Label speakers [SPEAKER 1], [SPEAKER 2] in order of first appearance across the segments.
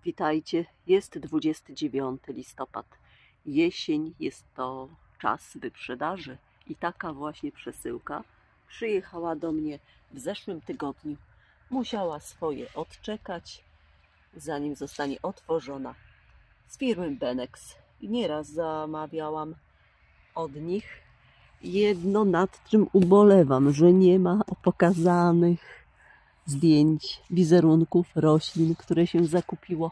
[SPEAKER 1] Witajcie, jest 29 listopad. Jesień, jest to czas wyprzedaży i taka właśnie przesyłka przyjechała do mnie w zeszłym tygodniu. Musiała swoje odczekać, zanim zostanie otworzona. Z firmy Benex. Nieraz zamawiałam od nich. Jedno, nad czym ubolewam, że nie ma pokazanych zdjęć, wizerunków roślin, które się zakupiło.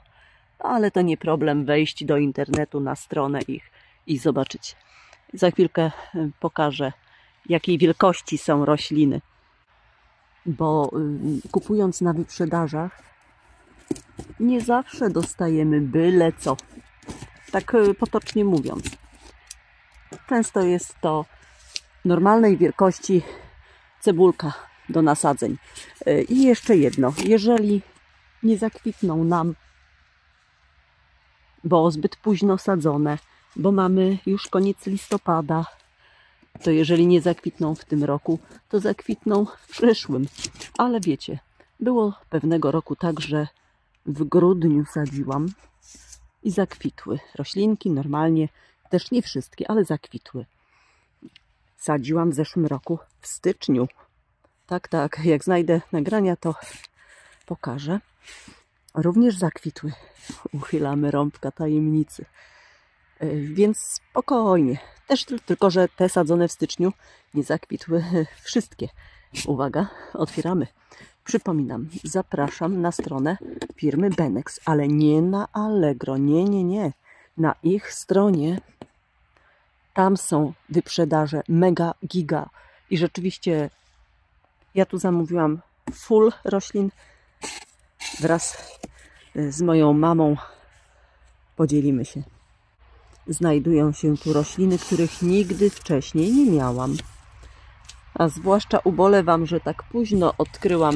[SPEAKER 1] Ale to nie problem wejść do internetu na stronę ich i zobaczyć. Za chwilkę pokażę, jakiej wielkości są rośliny. Bo kupując na wyprzedażach nie zawsze dostajemy byle co. Tak potocznie mówiąc. Często jest to normalnej wielkości cebulka do nasadzeń. I jeszcze jedno. Jeżeli nie zakwitną nam, bo zbyt późno sadzone, bo mamy już koniec listopada, to jeżeli nie zakwitną w tym roku, to zakwitną w przyszłym. Ale wiecie, było pewnego roku tak, że w grudniu sadziłam i zakwitły. Roślinki normalnie, też nie wszystkie, ale zakwitły. Sadziłam w zeszłym roku w styczniu. Tak, jak znajdę nagrania, to pokażę. Również zakwitły. Uchylamy rąbka tajemnicy. Więc spokojnie. Też tylko, że te sadzone w styczniu nie zakwitły wszystkie. Uwaga, otwieramy. Przypominam, zapraszam na stronę firmy Benex, ale nie na Allegro. Nie. Na ich stronie tam są wyprzedaże mega, giga. I rzeczywiście ja tu zamówiłam full roślin. Wraz z moją mamą podzielimy się. Znajdują się tu rośliny, których nigdy wcześniej nie miałam. A zwłaszcza ubolewam, że tak późno odkryłam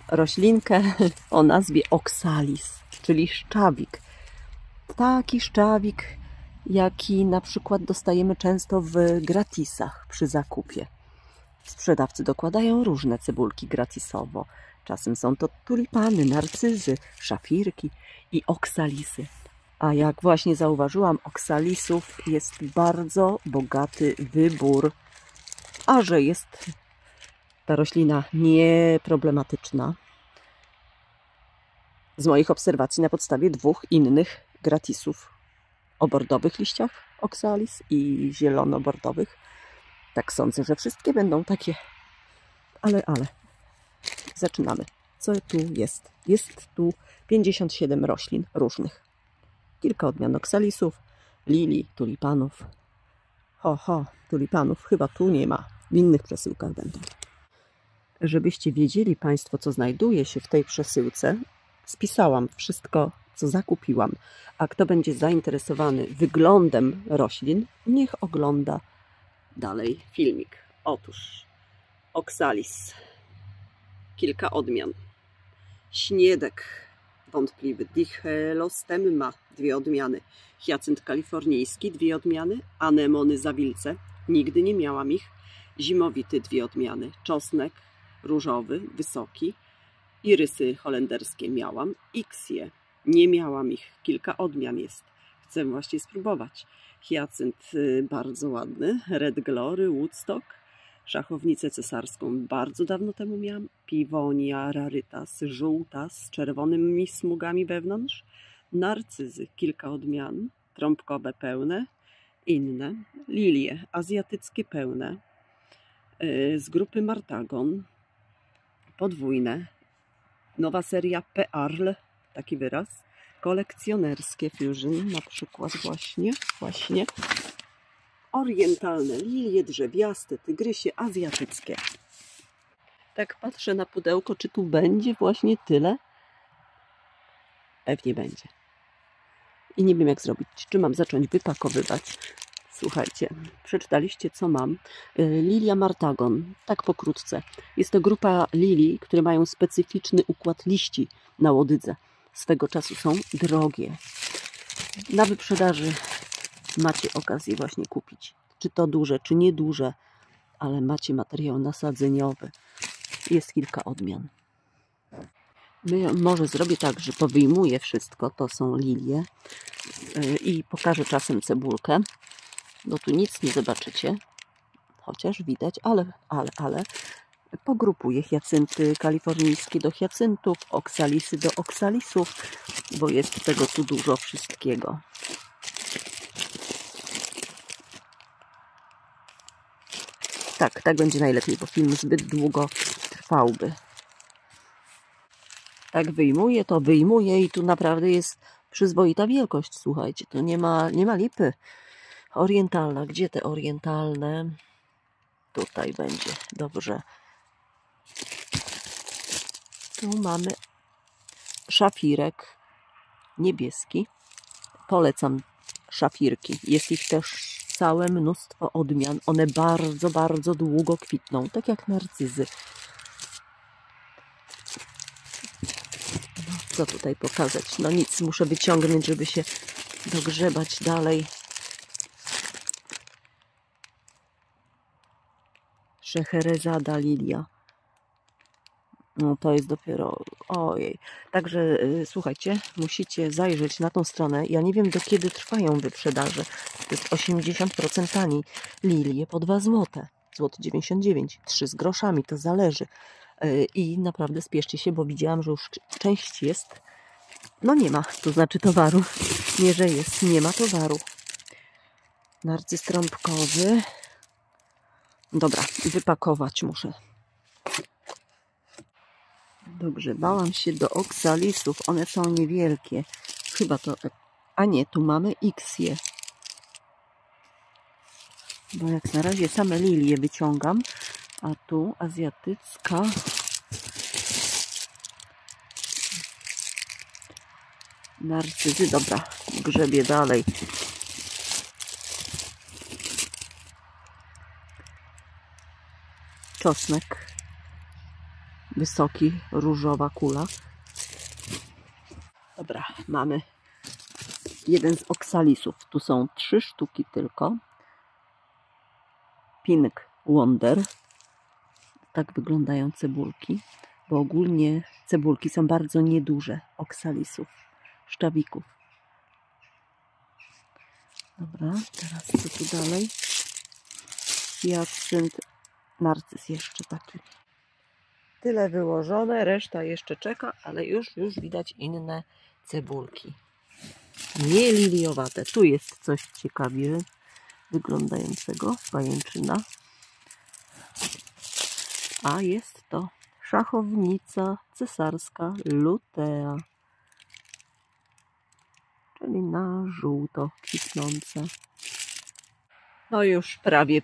[SPEAKER 1] roślinkę o nazwie Oxalis, czyli szczawik. Taki szczawik, jaki na przykład dostajemy często w gratisach przy zakupie. Sprzedawcy dokładają różne cebulki gratisowo. Czasem są to tulipany, narcyzy, szafirki i oksalisy. A jak właśnie zauważyłam, oksalisów jest bardzo bogaty wybór. A że jest ta roślina nieproblematyczna, z moich obserwacji na podstawie dwóch innych gratisów o bordowych liściach oksalis i zielono-bordowych, tak sądzę, że wszystkie będą takie. Ale zaczynamy. Co tu jest? Jest tu 57 roślin różnych. Kilka odmian oksalisów, lilii, tulipanów. Tulipanów chyba tu nie ma. W innych przesyłkach będą. Żebyście wiedzieli Państwo, co znajduje się w tej przesyłce, spisałam wszystko, co zakupiłam. A kto będzie zainteresowany wyglądem roślin, niech ogląda dalej filmik. Otóż oksalis. Kilka odmian. Śniedek wątpliwy. Dichelostemma 2 odmiany. Hyacynt kalifornijski 2 odmiany. Anemony zawilce. Nigdy nie miałam ich. Zimowity 2 odmiany. Czosnek różowy, wysoki. Irysy holenderskie miałam. Iksie. Nie miałam ich. Kilka odmian jest. Chcę właśnie spróbować. Hyacynt bardzo ładny. Red Glory, Woodstock. Szachownicę cesarską bardzo dawno temu miałam. Piwonia rarytas, żółta z czerwonymi smugami wewnątrz. Narcyzy, kilka odmian. Trąbkowe pełne, inne. Lilie azjatyckie pełne. Z grupy Martagon. Podwójne. Nowa seria Pearl, taki wyraz. Kolekcjonerskie Fusion, na przykład właśnie. Orientalne, lilie drzewiaste, tygrysie azjatyckie. Tak patrzę na pudełko, czy tu będzie właśnie tyle? Pewnie będzie. I nie wiem, jak zrobić. Czy mam zacząć wypakowywać? Słuchajcie, przeczytaliście, co mam. Lilia Martagon, tak pokrótce. Jest to grupa lilii, które mają specyficzny układ liści na łodydze. Swego czasu są drogie. Na wyprzedaży macie okazję właśnie kupić. Czy to duże, czy nieduże, ale macie materiał nasadzeniowy. Jest kilka odmian. Może zrobię tak, że powyjmuję wszystko, to są lilie i pokażę czasem cebulkę. No tu nic nie zobaczycie, chociaż widać, ale pogrupuję hiacynty kalifornijskie do hiacyntów, oksalisy do oksalisów, bo jest tego tu dużo wszystkiego. Tak będzie najlepiej, bo film zbyt długo trwałby. Tak wyjmuję, to wyjmuję i tu naprawdę jest przyzwoita wielkość, słuchajcie, tu nie ma lipy. Orientalna, gdzie te orientalne? Tutaj będzie, dobrze. Tu mamy szafirek niebieski. Polecam szafirki. Jest ich też całe mnóstwo odmian. One bardzo, bardzo długo kwitną, tak jak narcyzy. No, co tutaj pokazać? No nic, muszę wyciągnąć, żeby się dogrzebać dalej. Scheherazada lilia. No to jest dopiero... Ojej. Także słuchajcie, musicie zajrzeć na tą stronę. Ja nie wiem, do kiedy trwają wyprzedaże. To jest 80% taniej. Lilie po 2 zł. Złoty 99. 3 z groszami, to zależy. I naprawdę spieszcie się, bo widziałam, że już część jest. No nie ma, to znaczy towaru. Nie, że jest, nie ma towaru. Narcyz trąbkowy. Dobra, wypakować muszę. Dogrzebałam się do oksalisów. One są niewielkie. Chyba to... A nie, tu mamy X-je. Bo jak na razie same lilie wyciągam. A tu azjatycka. Narcyzy. Dobra, grzebię dalej. Czosnek. Wysoki, różowa kula. Dobra, mamy jeden z oksalisów. Tu są 3 sztuki tylko. Pink Wonder. Tak wyglądają cebulki, bo ogólnie cebulki są bardzo nieduże oksalisów, szczawików. Dobra, teraz co tu dalej? Hiacynt, narcyz jeszcze taki. Tyle wyłożone, reszta jeszcze czeka, ale już widać inne cebulki. Nie liliowate. Tu jest coś ciekawie wyglądającego, pajęczyna. A jest to szachownica cesarska lutea. Czyli na żółto kwitnąca. No już prawie.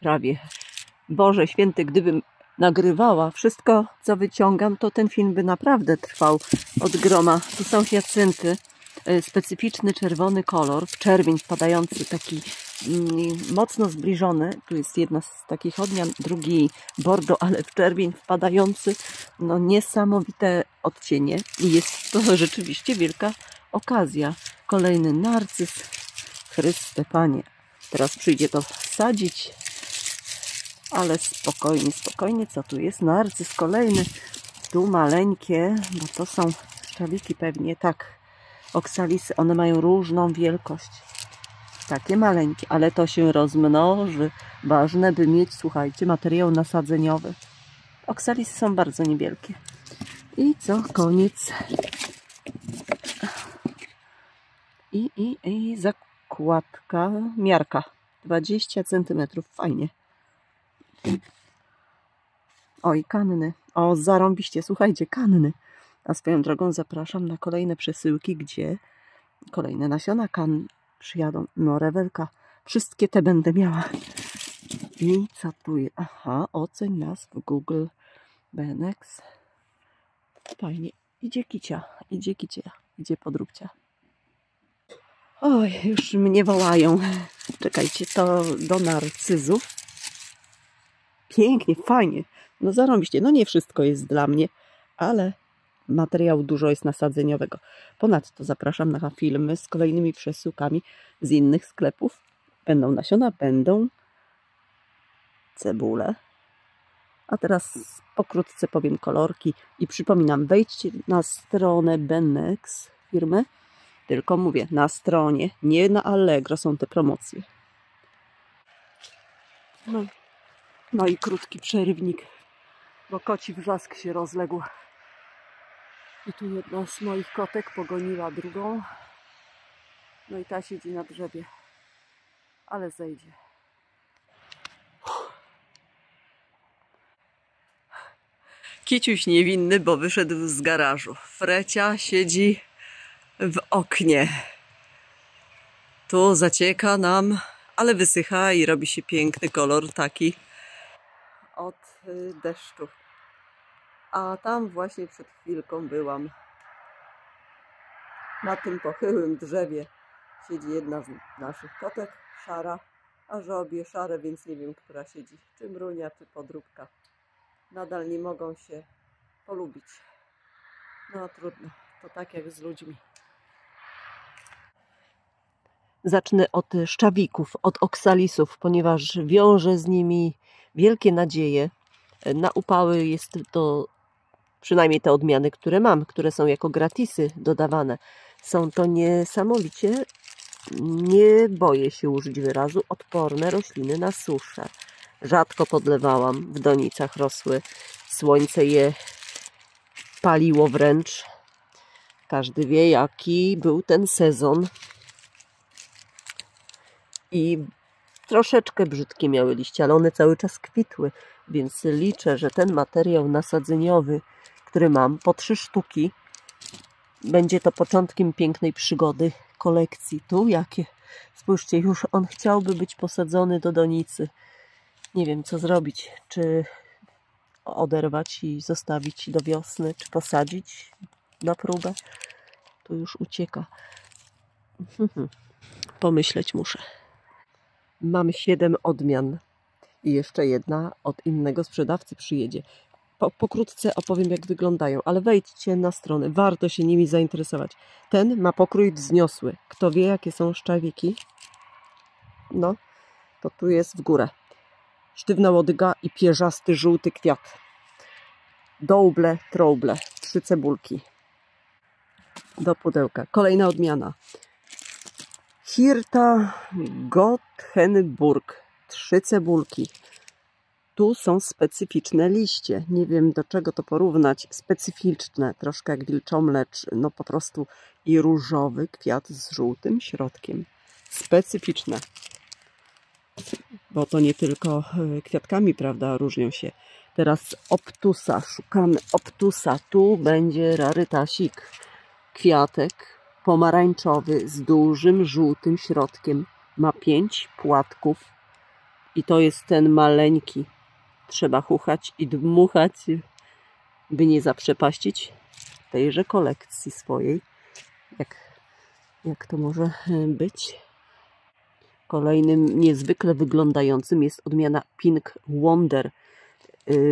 [SPEAKER 1] Boże święty, gdybym nagrywała wszystko, co wyciągam, to ten film by naprawdę trwał od groma. Tu są hiacynty, specyficzny czerwony kolor, w czerwień wpadający, taki mocno zbliżony. Tu jest jedna z takich odmian, drugi bordo, ale w czerwień wpadający. No niesamowite odcienie i jest to rzeczywiście wielka okazja. Kolejny narcyz. Chryste Panie. Teraz przyjdzie to wsadzić. Ale spokojnie, co tu jest? Narcyz kolejny. Tu maleńkie, bo to są szczawiki pewnie, tak. Oksalisy, one mają różną wielkość. Takie maleńkie, ale to się rozmnoży. Ważne, by mieć, słuchajcie, materiał nasadzeniowy. Oksalisy są bardzo niewielkie. I co? Koniec. I zakładka, miarka. 20 cm. Fajnie. Oj, kanny. O, zarąbiście, słuchajcie, kanny. A swoją drogą zapraszam na kolejne przesyłki, gdzie kolejne nasiona kann przyjadą. No, rewelka. Wszystkie te będę miała. I co tu jest? Aha, oceń nas w Google. Benex. Fajnie. Idzie kicia, idzie podróbcia. Oj, już mnie wołają. Czekajcie, to do narcyzów. Pięknie, fajnie. No zarąbiście. No nie wszystko jest dla mnie, ale materiału dużo jest nasadzeniowego. Ponadto zapraszam na filmy z kolejnymi przesyłkami z innych sklepów. Będą nasiona, będą cebule. A teraz pokrótce powiem kolorki i przypominam, wejdźcie na stronę Bennex firmy, tylko mówię, na stronie, nie na Allegro są te promocje. No i krótki przerywnik, bo koci wrzask się rozległ. I tu jedna z moich kotek pogoniła drugą. No i ta siedzi na drzewie, ale zejdzie. Kiciuś niewinny, bo wyszedł z garażu. Frecia siedzi w oknie. Tu zacieka nam, ale wysycha i robi się piękny kolor taki od deszczu. A tam właśnie przed chwilką byłam. Na tym pochyłym drzewie siedzi jedna z naszych kotek, szara, a że obie szare, więc nie wiem, która siedzi, czy mrunia, czy podróbka. Nadal nie mogą się polubić. No trudno, to tak jak z ludźmi. Zacznę od szczawików, od oksalisów, ponieważ wiążę z nimi wielkie nadzieje. Na upały jest to, przynajmniej te odmiany, które mam, które są jako gratisy dodawane. Są to niesamowicie, nie boję się użyć wyrazu, odporne rośliny na suszę. Rzadko podlewałam, w donicach rosły, słońce je paliło wręcz. Każdy wie, jaki był ten sezon. I troszeczkę brzydkie miały liście, ale one cały czas kwitły, więc liczę, że ten materiał nasadzeniowy, który mam, po 3 sztuki, będzie to początkiem pięknej przygody kolekcji. Tu jakie? Spójrzcie, już on chciałby być posadzony do donicy. Nie wiem, co zrobić. Czy oderwać i zostawić do wiosny, czy posadzić na próbę. Tu już ucieka. Pomyśleć muszę. Mam 7 odmian i jeszcze jedna od innego sprzedawcy przyjedzie. Pokrótce opowiem, jak wyglądają, ale wejdźcie na stronę, warto się nimi zainteresować. Ten ma pokrój wzniosły. Kto wie, jakie są szczawiki? No, to tu jest w górę. Sztywna łodyga i pierzasty żółty kwiat. Double, trouble, 3 cebulki do pudełka. Kolejna odmiana. Hirta Gothenburg, 3 cebulki. Tu są specyficzne liście. Nie wiem, do czego to porównać. Specyficzne, troszkę jak wilczomlecz, no po prostu i różowy kwiat z żółtym środkiem. Specyficzne. Bo to nie tylko kwiatkami, prawda, różnią się. Teraz obtusa, szukamy obtusa. Tu będzie rarytasik. Kwiatek pomarańczowy z dużym żółtym środkiem. Ma 5 płatków i to jest ten maleńki. Trzeba chuchać i dmuchać, by nie zaprzepaścić tejże kolekcji swojej. Jak to może być? Kolejnym niezwykle wyglądającym jest odmiana Pink Wonder.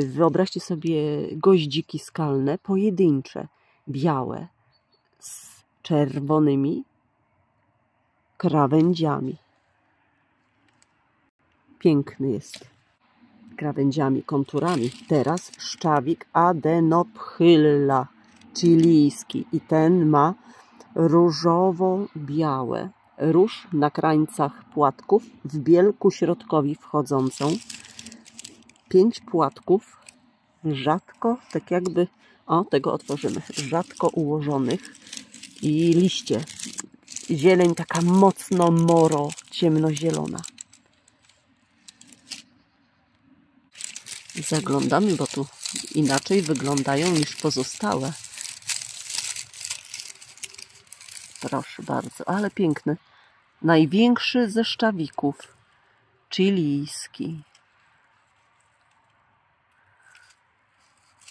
[SPEAKER 1] Wyobraźcie sobie goździki skalne, pojedyncze, białe, z czerwonymi krawędziami. Piękny jest. Krawędziami, konturami. Teraz szczawik Adenophylla chilijski i ten ma różowo-białe. Róż na krańcach płatków, w bielku środkowi wchodzącą. 5 płatków, rzadko, tak jakby, o, tego otworzymy, rzadko ułożonych i liście. Zieleń taka mocno moro, ciemnozielona. Zaglądamy, bo tu inaczej wyglądają niż pozostałe. Proszę bardzo, ale piękny. Największy ze szczawików. Chilijski.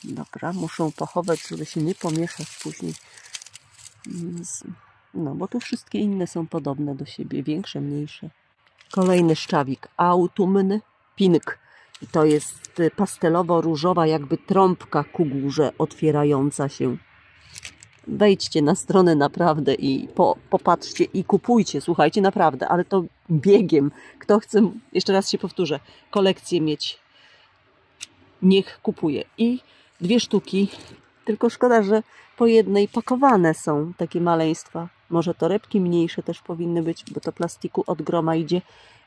[SPEAKER 1] Dobra, muszę pochować, żeby się nie pomieszać później. No, bo tu wszystkie inne są podobne do siebie. Większe, mniejsze. Kolejny szczawik. Autumn Pink. I to jest pastelowo-różowa, jakby trąbka ku górze otwierająca się. Wejdźcie na stronę naprawdę i popatrzcie i kupujcie, słuchajcie, naprawdę, ale to biegiem. Kto chce, jeszcze raz się powtórzę, kolekcję mieć niech kupuje. I 2 sztuki, tylko szkoda, że po jednej pakowane są takie maleństwa. Może torebki mniejsze też powinny być, bo to plastiku od groma idzie.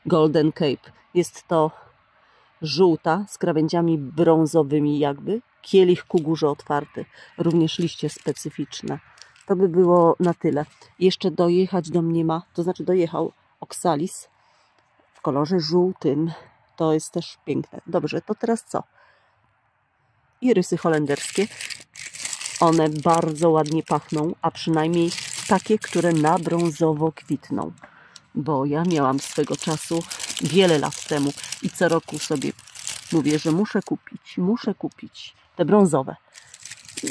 [SPEAKER 1] Golden Cape. Jest to żółta z krawędziami brązowymi jakby. Kielich ku górze otwarty. Również liście specyficzne. To by było na tyle. Jeszcze dojechać do mnie ma, to znaczy dojechał Oxalis w kolorze żółtym. To jest też piękne. Dobrze, to teraz co? Irysy holenderskie. One bardzo ładnie pachną, a przynajmniej takie, które na brązowo kwitną. Bo ja miałam swego czasu wiele lat temu i co roku sobie mówię, że muszę kupić te brązowe.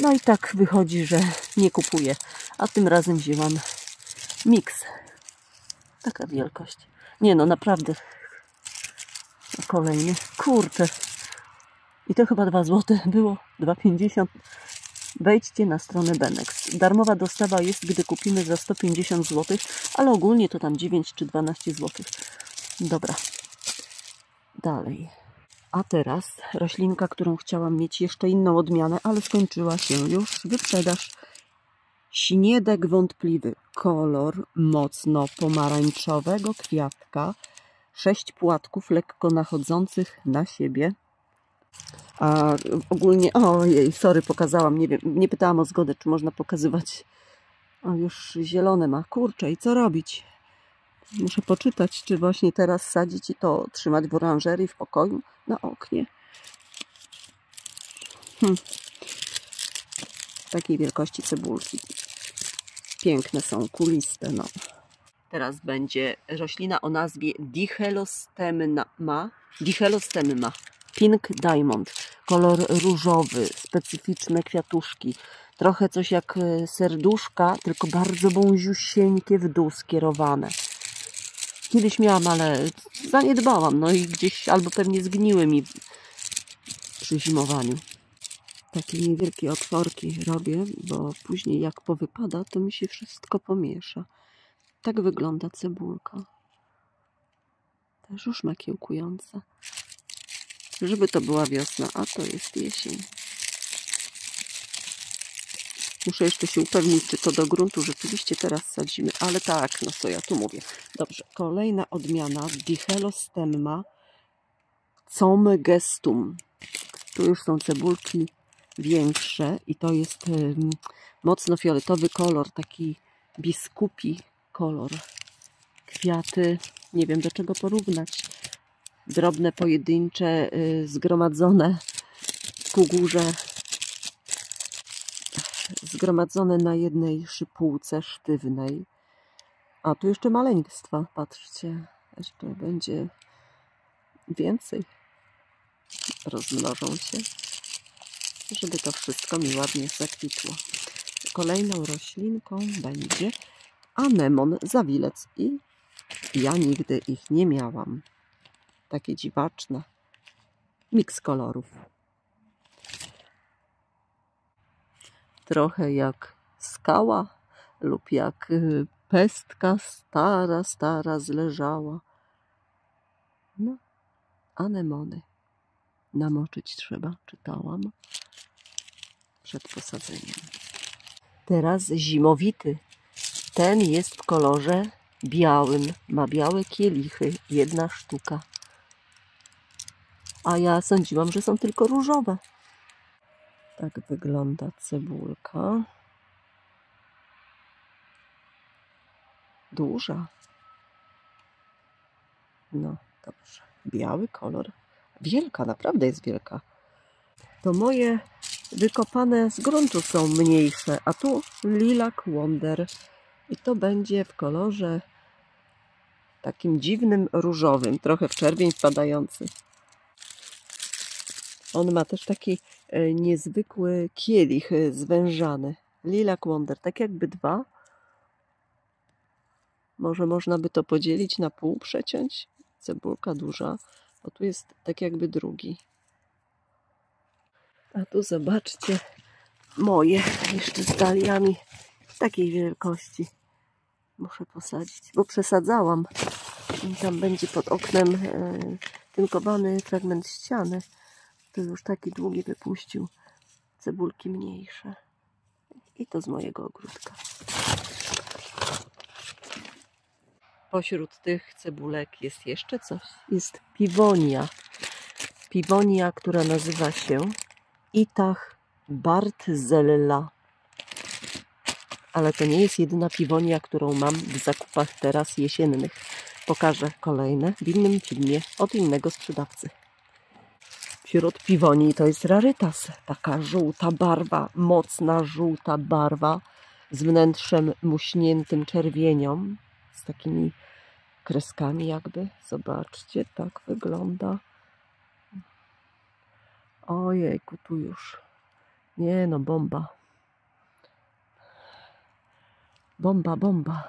[SPEAKER 1] No i tak wychodzi, że nie kupuję. A tym razem wzięłam miks. Taka wielkość. Nie no, naprawdę. Kolejny. Kurczę. I to chyba 2 zł było. 2,50. Wejdźcie na stronę Benex. Darmowa dostawa jest, gdy kupimy za 150 zł, ale ogólnie to tam 9 czy 12 zł. Dobra. Dalej. A teraz roślinka, którą chciałam mieć jeszcze inną odmianę, ale skończyła się już wyprzedaż. Śniedek wątpliwy. Kolor mocno pomarańczowego kwiatka. 6 płatków lekko nachodzących na siebie. A ogólnie, ojej, sorry, pokazałam, nie wiem, nie pytałam o zgodę, czy można pokazywać. O, już zielone ma. Kurczę, i co robić? Muszę poczytać, czy właśnie teraz sadzić i to trzymać w oranżerii, w pokoju, na oknie. Takiej wielkości cebulki. Piękne są, kuliste, no. Teraz będzie roślina o nazwie Dichelostemma. Pink Diamond. Kolor różowy, specyficzne kwiatuszki. Trochę coś jak serduszka, tylko bardzo wąziusieńkie w dół skierowane. Kiedyś miałam, ale zaniedbałam. No i gdzieś albo pewnie zgniły mi przy zimowaniu. Takie niewielkie otworki robię, bo później jak powypada, to mi się wszystko pomiesza. Tak wygląda cebulka. Też już makiełkująca. Żeby to była wiosna, a to jest jesień. Muszę jeszcze się upewnić, czy to do gruntu rzeczywiście teraz sadzimy, ale tak, no co ja tu mówię. Dobrze, kolejna odmiana Dichelostemma Comgestum. Tu już są cebulki większe i to jest mocno fioletowy kolor, taki biskupi kolor. Kwiaty, nie wiem do czego porównać. Drobne, pojedyncze, zgromadzone ku górze, zgromadzone na jednej szypułce sztywnej. A tu jeszcze maleństwa, patrzcie, jeszcze będzie więcej. Rozmnożą się, żeby to wszystko mi ładnie zakwitło. Kolejną roślinką będzie anemon zawilec i ja nigdy ich nie miałam. Takie dziwaczne. Miks kolorów. Trochę jak skała lub jak pestka stara zleżała. No, anemony. Namoczyć trzeba, czytałam, przed posadzeniem. Teraz zimowity. Ten jest w kolorze białym. Ma białe kielichy. 1 sztuka. A ja sądziłam, że są tylko różowe. Tak wygląda cebulka. Duża. No, dobrze. Biały kolor. Wielka, naprawdę jest wielka. To moje wykopane z gruntu są mniejsze, a tu Lilac Wonder. I to będzie w kolorze takim dziwnym różowym, trochę w czerwień wpadający. On ma też taki niezwykły kielich zwężany. Lilac Wonder, tak jakby 2. Może można by to podzielić na pół, przeciąć. Cebulka duża, bo tu jest tak jakby drugi. A tu zobaczcie moje jeszcze z daliami takiej wielkości. Muszę posadzić, bo przesadzałam. I tam będzie pod oknem tynkowany fragment ściany. Tu już taki długi wypuścił cebulki mniejsze. I to z mojego ogródka. Pośród tych cebulek jest jeszcze coś. Jest piwonia. Piwonia, która nazywa się Itach Bartzella. Ale to nie jest jedyna piwonia, którą mam w zakupach teraz jesiennych. Pokażę kolejne w innym filmie od innego sprzedawcy. Wśród piwonii to jest rarytas. Taka żółta barwa, mocna żółta barwa z wnętrzem muśniętym czerwienią. Z takimi kreskami jakby. Zobaczcie, tak wygląda. Ojejku, tu już. Nie no, bomba. Bomba, bomba.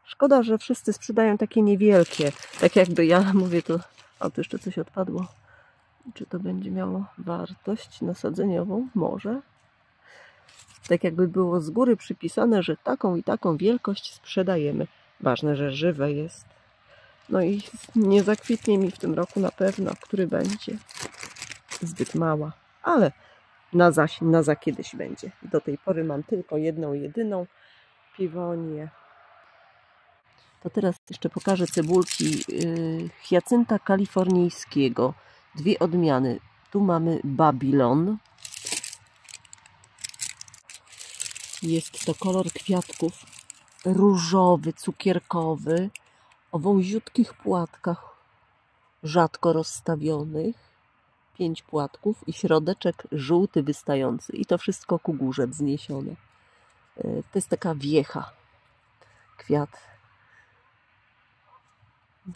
[SPEAKER 1] Szkoda, że wszyscy sprzedają takie niewielkie. Tak jakby ja mówię to... A tu jeszcze coś odpadło. Czy to będzie miało wartość nasadzeniową? Może. Tak jakby było z góry przypisane, że taką i taką wielkość sprzedajemy. Ważne, że żywe jest. No i nie zakwitnie mi w tym roku na pewno, który będzie. Zbyt mała. Ale na za kiedyś będzie. Do tej pory mam tylko jedną, jedyną piwonię. To teraz jeszcze pokażę cebulki hiacynta kalifornijskiego. Dwie odmiany. Tu mamy Babylon. Jest to kolor kwiatków różowy, cukierkowy, o wąziutkich płatkach, rzadko rozstawionych. 5 płatków i środeczek żółty wystający. I to wszystko ku górze wzniesione. To jest taka wiecha. Kwiat.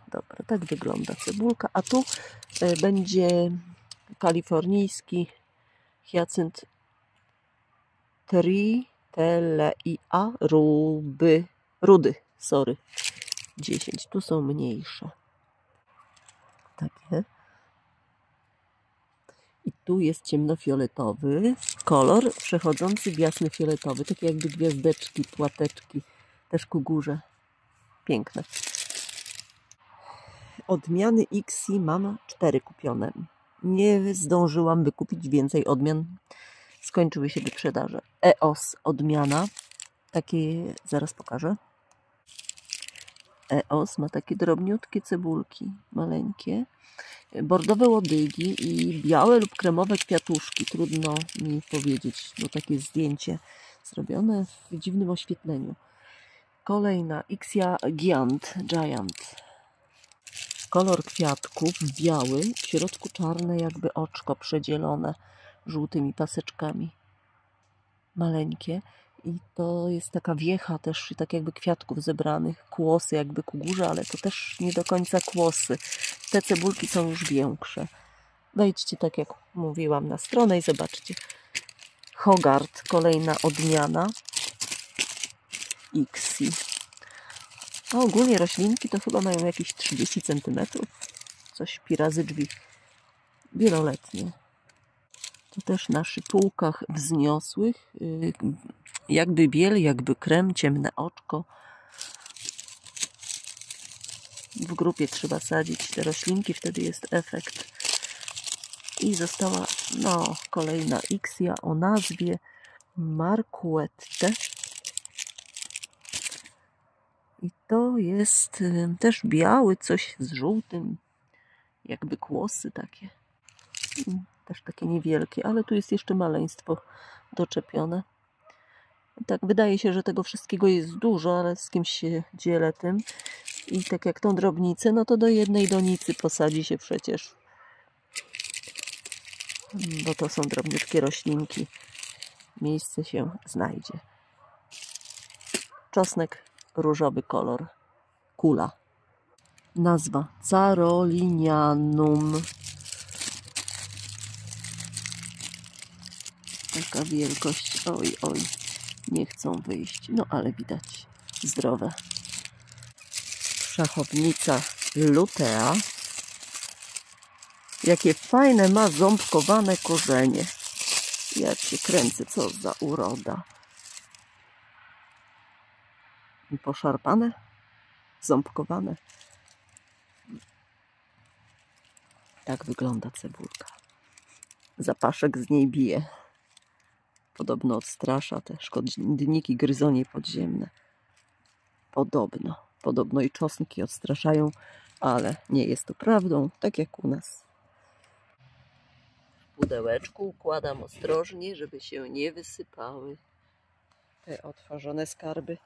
[SPEAKER 1] Dobra, tak wygląda cebulka. A tu będzie kalifornijski hiacynt Tritelia rudy. Sorry. 10. Tu są mniejsze. Takie. I tu jest ciemnofioletowy kolor przechodzący w jasny fioletowy. Takie jakby gwiazdeczki, płateczki. Też ku górze. Piękne. Odmiany XI mam 4 kupione. Nie zdążyłam wykupić więcej odmian. Skończyły się wyprzedaże. EOS odmiana. Takie zaraz pokażę. EOS ma takie drobniutkie cebulki. Maleńkie. Bordowe łodygi i białe lub kremowe kwiatuszki. Trudno mi powiedzieć. No takie zdjęcie zrobione w dziwnym oświetleniu. Kolejna Ixia Giant. Kolor kwiatków biały, w środku czarne jakby oczko przedzielone żółtymi paseczkami. Maleńkie. I to jest taka wiecha też, tak jakby kwiatków zebranych. Kłosy jakby ku górze, ale to też nie do końca kłosy. Te cebulki są już większe. Wejdźcie, tak jak mówiłam, na stronę i zobaczcie. Hogarth, kolejna odmiana. XI. A ogólnie roślinki to chyba mają jakieś 30 cm. Coś pi razy drzwi. Wieloletnie. To też na szypułkach wzniosłych. Jakby biel, jakby krem, ciemne oczko. W grupie trzeba sadzić te roślinki, wtedy jest efekt. I została kolejna Ixia o nazwie Marquette. I to jest też biały, coś z żółtym, jakby kłosy takie. Też takie niewielkie, ale tu jest jeszcze maleństwo doczepione. Tak, wydaje się, że tego wszystkiego jest dużo, ale z kimś się dzielę tym. I tak jak tą drobnicę, no to do jednej donicy posadzi się przecież. Bo to są drobniutkie roślinki. Miejsce się znajdzie. Czosnek, różowy kolor. Kula. Nazwa Carolinianum. Taka wielkość. Oj. Nie chcą wyjść. No ale widać. Zdrowe. Szachownica lutea. Jakie fajne ma ząbkowane korzenie. Ja cię kręcę, co za uroda. Poszarpane, ząbkowane. Tak wygląda cebulka. Zapaszek z niej bije. Podobno odstrasza te szkodniki, gryzonie podziemne. Podobno i czosnki odstraszają, ale nie jest to prawdą, tak jak u nas. W pudełeczku układam ostrożnie, żeby się nie wysypały te otworzone skarby.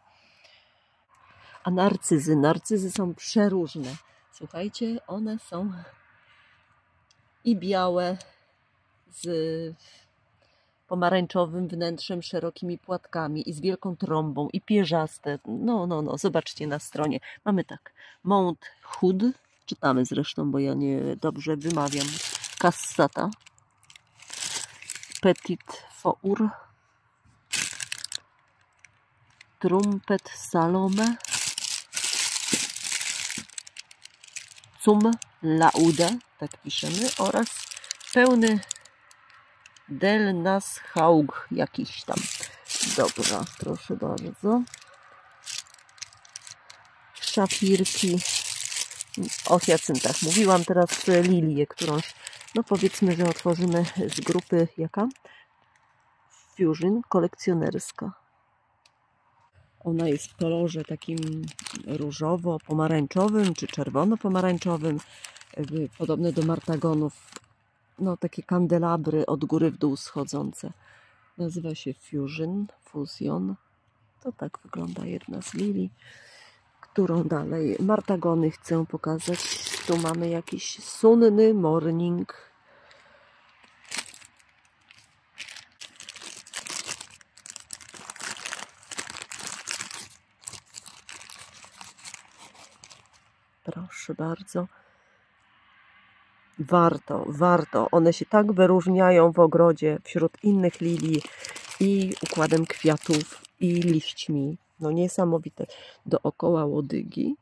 [SPEAKER 1] A narcyzy są przeróżne. Słuchajcie, one są i białe z pomarańczowym wnętrzem, szerokimi płatkami i z wielką trąbą i pierzaste. No, zobaczcie na stronie. Mamy tak, Mount Hood, czytamy zresztą, bo ja nie dobrze wymawiam, Cassata, Petit Four, Trumpet Salome, Cum Laude, tak piszemy, oraz pełny Del Nas Haug jakiś tam. Dobra, proszę bardzo. Szafirki. O hiacyntach mówiłam, teraz lilię którąś. No powiedzmy, że otworzymy z grupy jaka? Fusion kolekcjonerska. Ona jest w kolorze takim różowo-pomarańczowym czy czerwono-pomarańczowym. Podobne do martagonów. No takie kandelabry od góry w dół schodzące. Nazywa się Fusion. To tak wygląda jedna z lilii. Którą dalej? Martagony chcę pokazać. Tu mamy jakiś Sunny Morning. Proszę bardzo. Warto. One się tak wyróżniają w ogrodzie wśród innych lilii i układem kwiatów i liśćmi. No niesamowite. Dookoła łodygi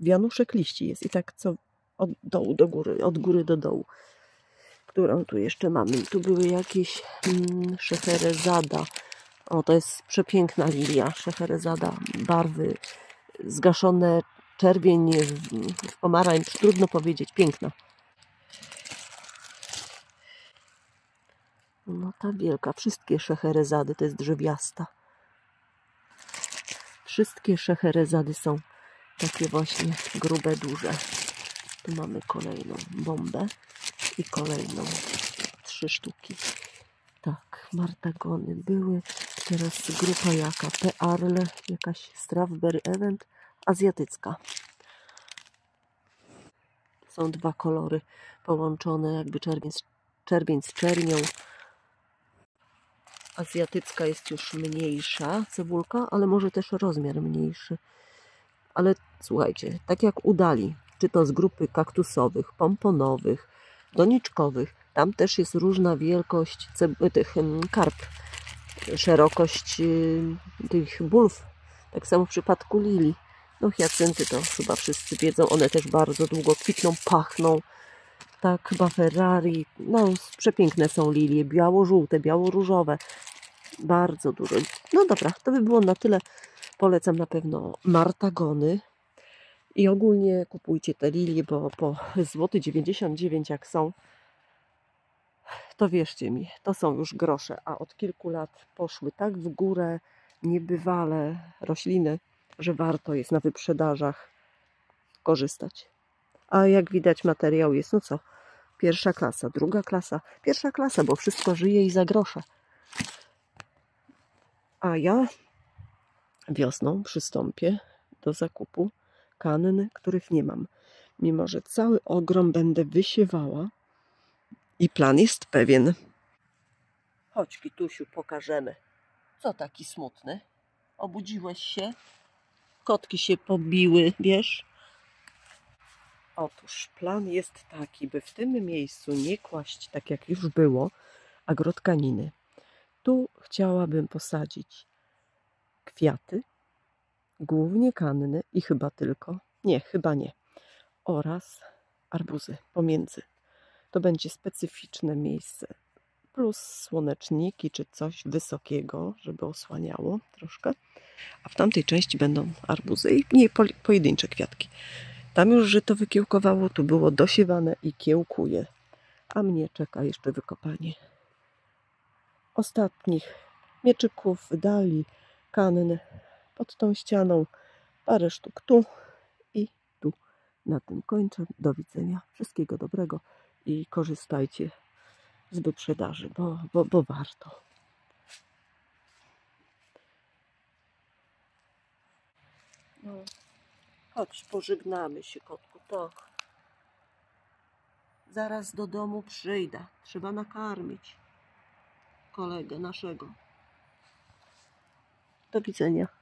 [SPEAKER 1] wianuszek liści jest i tak co od dołu do góry, od góry do dołu. Którą tu jeszcze mamy? Tu były jakieś Scheherazada. O, to jest przepiękna lilia. Scheherazada. Barwy zgaszone, czerwień w pomarańcz. Trudno powiedzieć. Piękna. No ta wielka. Wszystkie Scheherazady to jest drzewiasta. Wszystkie Scheherazady są takie właśnie grube, duże. Tu mamy kolejną bombę i kolejną. 3 sztuki. Tak, martagony były. Teraz grupa jaka? Pearl, jakaś Strawberry Event, azjatycka. Są 2 kolory połączone, jakby czerwień z czernią. Azjatycka jest już mniejsza cebulka, ale może też rozmiar mniejszy. Ale słuchajcie, tak jak udali, czy to z grupy kaktusowych, pomponowych, doniczkowych, tam też jest różna wielkość tych karp, szerokość tych bulw. Tak samo w przypadku lilii. No hiacynty to chyba wszyscy wiedzą, one też bardzo długo kwitną, pachną. Tak, chyba Ferrari. No przepiękne są lilie, biało-żółte, biało-różowe. Bardzo dużo. No dobra, to by było na tyle. Polecam na pewno martagony. I ogólnie kupujcie te lilie, bo po złoty 99 jak są, to wierzcie mi, to są już grosze. A od kilku lat poszły tak w górę niebywale rośliny, że warto jest na wyprzedażach korzystać. A jak widać materiał jest, no co, 1. klasa, 2. klasa, 1. klasa, bo wszystko żyje i za grosze. A ja wiosną przystąpię do zakupu kann, których nie mam. Mimo że cały ogrom będę wysiewała i plan jest pewien. Chodź, Kitusiu, pokażemy. Co taki smutny? Obudziłeś się? Kotki się pobiły, wiesz? Otóż plan jest taki, by w tym miejscu nie kłaść, tak jak już było, agrotkaniny. Tu chciałabym posadzić kwiaty, głównie kanny i chyba tylko, chyba nie, oraz arbuzy pomiędzy. To będzie specyficzne miejsce, plus słoneczniki czy coś wysokiego, żeby osłaniało troszkę. A w tamtej części będą arbuzy i nie pojedyncze kwiatki. Tam już żyto wykiełkowało, tu było dosiewane i kiełkuje. a mnie czeka jeszcze wykopanie ostatnich mieczyków, dali, kanny pod tą ścianą, parę sztuk tu i tu. Na tym kończę. Do widzenia. Wszystkiego dobrego i korzystajcie z wyprzedaży, bo warto. No, chodź, pożegnamy się, kotku. Tak. Zaraz do domu przyjdę. Trzeba nakarmić kolegę naszego. Do widzenia.